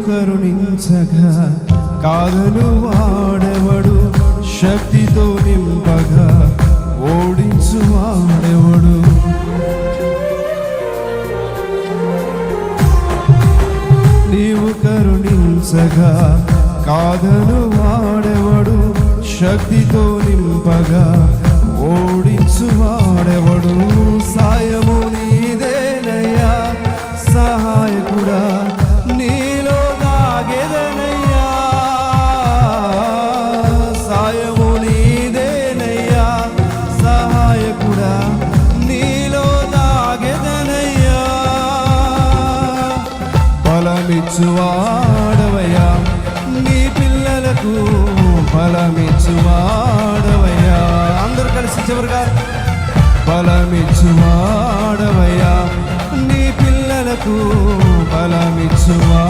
కరుణించగా కాదను వాడెవడు, శక్తితో నింపగా ఓడించు వాడెవడు. నీవు కరుణించగా కాదను వాడెవడు, శక్తితో నింపగా ఓడించు వాడెవడు. సాయము నీదేనయ్యా సహాయకుడా, నీలో దాగెదనయ్యా. సాయము నీదేనయ్యా సహాయకుడా, నీలో దాగెదనయ్యా. బలమిచ్చువాడవయ్యా నీ పిల్లలకు, బలమిచ్చువాడవయ్యా. అందరూ కలిసి చివరిగా బలమిచ్చువాడవయ్యా నీ పిల్లలకు, బలమిచ్చువా